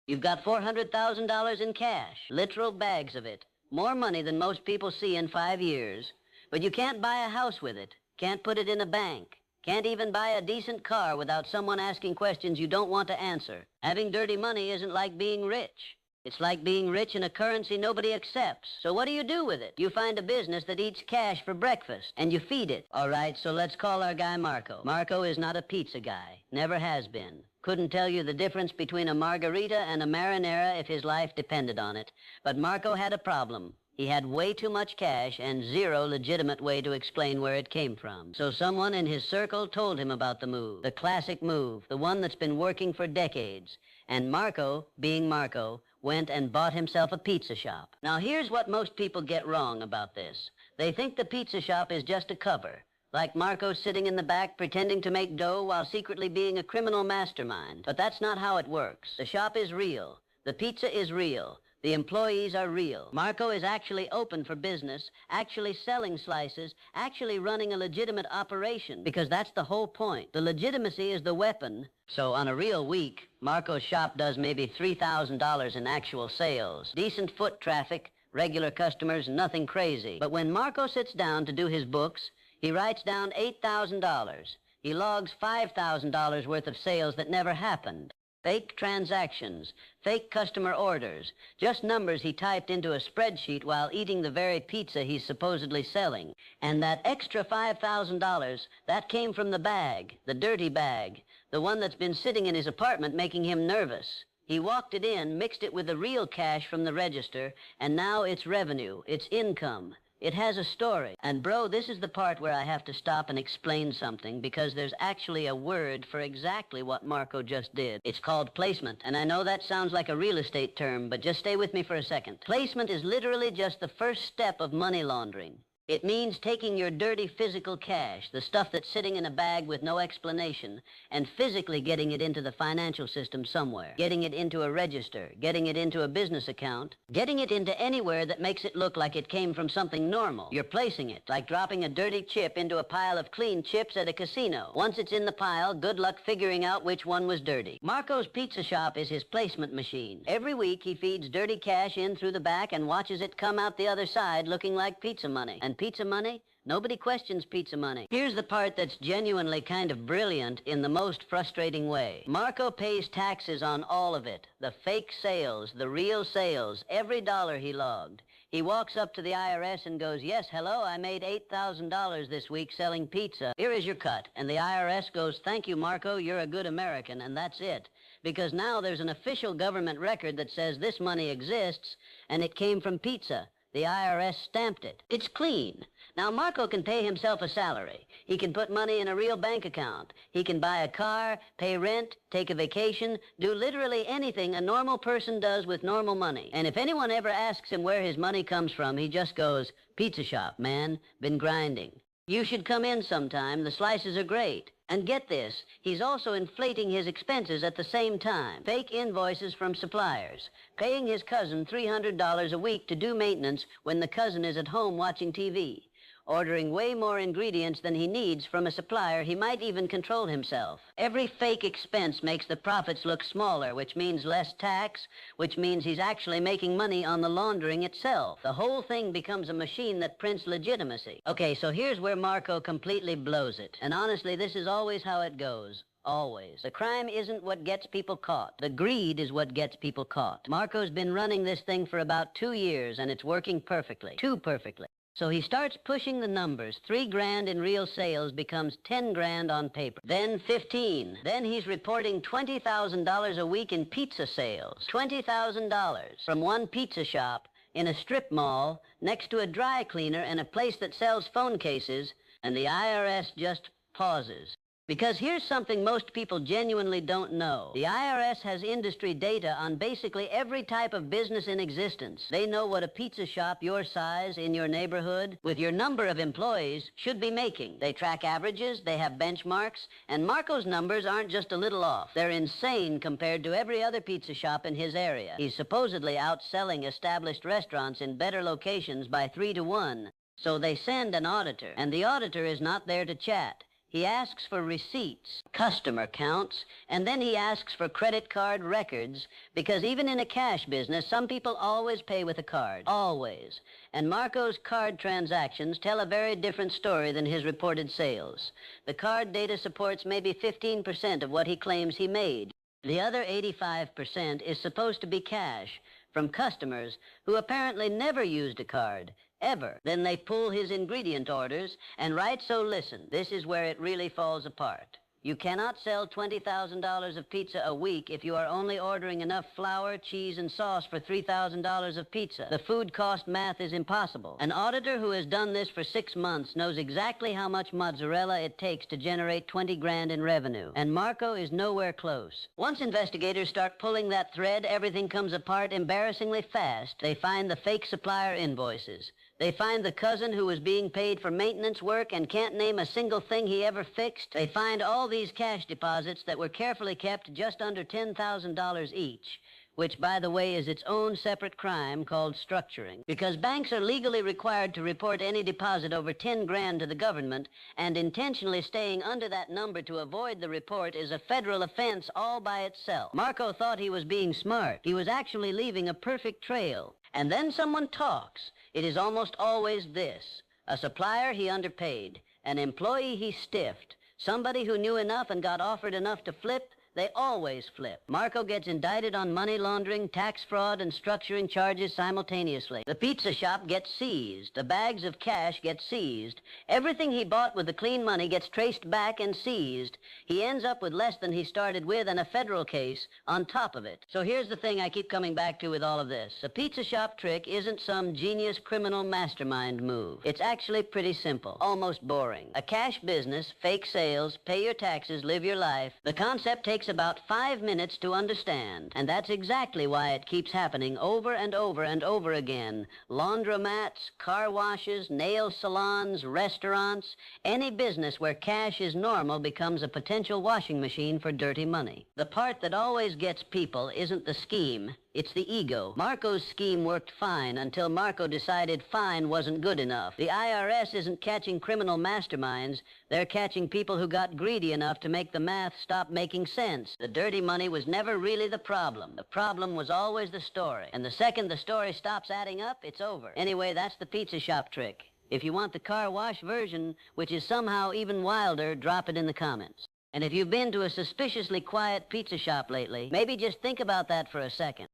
You've got $400,000 in cash, literal bags of it. More money than most people see in 5 years. But you can't buy a house with it, can't put it in a bank, can't even buy a decent car without someone asking questions you don't want to answer. Having dirty money isn't like being rich. It's like being rich in a currency nobody accepts. So what do you do with it? You find a business that eats cash for breakfast, and you feed it. All right, so let's call our guy Marco. Marco is not a pizza guy. Never has been. Couldn't tell you the difference between a margarita and a marinara if his life depended on it. But Marco had a problem. He had way too much cash and zero legitimate way to explain where it came from. So someone in his circle told him about the move, the classic move, the one that's been working for decades. And Marco, being Marco, went and bought himself a pizza shop. Now here's what most people get wrong about this. They think the pizza shop is just a cover, like Marco sitting in the back pretending to make dough while secretly being a criminal mastermind. But that's not how it works. The shop is real. The pizza is real. The employees are real. Marco is actually open for business, actually selling slices, actually running a legitimate operation, because that's the whole point. The legitimacy is the weapon. So on a real week, Marco's shop does maybe $3,000 in actual sales. Decent foot traffic, regular customers, nothing crazy. But when Marco sits down to do his books, he writes down $8,000. He logs $5,000 worth of sales that never happened. Fake transactions, fake customer orders, just numbers he typed into a spreadsheet while eating the very pizza he's supposedly selling. And that extra $5,000, that came from the bag, the dirty bag, the one that's been sitting in his apartment making him nervous. He walked it in, mixed it with the real cash from the register, and now it's revenue, it's income. It has a story. And bro, this is the part where I have to stop and explain something, because there's actually a word for exactly what Marco just did. It's called placement. And I know that sounds like a real estate term, but just stay with me for a second. Placement is literally just the first step of money laundering. It means taking your dirty physical cash, the stuff that's sitting in a bag with no explanation, and physically getting it into the financial system somewhere. Getting it into a register, getting it into a business account, getting it into anywhere that makes it look like it came from something normal. You're placing it, like dropping a dirty chip into a pile of clean chips at a casino. Once it's in the pile, good luck figuring out which one was dirty. Marco's Pizza Shop is his placement machine. Every week he feeds dirty cash in through the back and watches it come out the other side looking like pizza money. And pizza money? Nobody questions pizza money. Here's the part that's genuinely kind of brilliant in the most frustrating way. Marco pays taxes on all of it. The fake sales, the real sales, every dollar he logged. He walks up to the IRS and goes, "Yes, hello, I made $8,000 this week selling pizza. Here is your cut." And the IRS goes, "Thank you, Marco, you're a good American," and that's it. Because now there's an official government record that says this money exists, and it came from pizza. The IRS stamped it. It's clean. Now, Marco can pay himself a salary. He can put money in a real bank account. He can buy a car, pay rent, take a vacation, do literally anything a normal person does with normal money. And if anyone ever asks him where his money comes from, he just goes, "Pizza shop, man. Been grinding. You should come in sometime. The slices are great." And get this, he's also inflating his expenses at the same time. Fake invoices from suppliers. Paying his cousin $300 a week to do maintenance when the cousin is at home watching TV. Ordering way more ingredients than he needs from a supplier he might even control himself. Every fake expense makes the profits look smaller, which means less tax, which means he's actually making money on the laundering itself. The whole thing becomes a machine that prints legitimacy. Okay, so here's where Marco completely blows it. And honestly, this is always how it goes. Always. The crime isn't what gets people caught. The greed is what gets people caught. Marco's been running this thing for about 2 years, and it's working perfectly. Too perfectly. So he starts pushing the numbers. 3 grand in real sales becomes 10 grand on paper. Then 15. Then he's reporting $20,000 a week in pizza sales. $20,000 from one pizza shop in a strip mall next to a dry cleaner and a place that sells phone cases, and the IRS just pauses. Because here's something most people genuinely don't know. The IRS has industry data on basically every type of business in existence. They know what a pizza shop your size in your neighborhood with your number of employees should be making. They track averages, they have benchmarks, and Marco's numbers aren't just a little off. They're insane compared to every other pizza shop in his area. He's supposedly outselling established restaurants in better locations by 3 to 1. So they send an auditor, and the auditor is not there to chat. He asks for receipts, customer counts, and then he asks for credit card records, because even in a cash business, some people always pay with a card. Always. And Marco's card transactions tell a very different story than his reported sales. The card data supports maybe 15% of what he claims he made. The other 85% is supposed to be cash from customers who apparently never used a card. Ever. Then they pull his ingredient orders and write, so listen, this is where it really falls apart. You cannot sell $20,000 of pizza a week if you are only ordering enough flour, cheese, and sauce for $3,000 of pizza. The food cost math is impossible. An auditor who has done this for 6 months knows exactly how much mozzarella it takes to generate 20 grand in revenue. And Marco is nowhere close. Once investigators start pulling that thread, everything comes apart embarrassingly fast. They find the fake supplier invoices. They find the cousin who was being paid for maintenance work and can't name a single thing he ever fixed. They find all these cash deposits that were carefully kept just under $10,000 each, which, by the way, is its own separate crime called structuring. Because banks are legally required to report any deposit over 10 grand to the government, and intentionally staying under that number to avoid the report is a federal offense all by itself. Marco thought he was being smart. He was actually leaving a perfect trail. And then someone talks. It is almost always this: a supplier he underpaid, an employee he stiffed, somebody who knew enough and got offered enough to flip. They always flip. Marco gets indicted on money laundering, tax fraud, and structuring charges simultaneously. The pizza shop gets seized. The bags of cash get seized. Everything he bought with the clean money gets traced back and seized. He ends up with less than he started with and a federal case on top of it. So here's the thing I keep coming back to with all of this. The pizza shop trick isn't some genius criminal mastermind move. It's actually pretty simple, almost boring. A cash business, fake sales, pay your taxes, live your life. The concept takes about 5 minutes to understand, and that's exactly why it keeps happening over and over and over again. Laundromats, car washes, nail salons, restaurants, any business where cash is normal becomes a potential washing machine for dirty money. The part that always gets people isn't the scheme, it's the ego. Marco's scheme worked fine until Marco decided fine wasn't good enough. The IRS isn't catching criminal masterminds. They're catching people who got greedy enough to make the math stop making sense. The dirty money was never really the problem. The problem was always the story. And the second the story stops adding up, it's over. Anyway, that's the pizza shop trick. If you want the car wash version, which is somehow even wilder, drop it in the comments. And if you've been to a suspiciously quiet pizza shop lately, maybe just think about that for a second.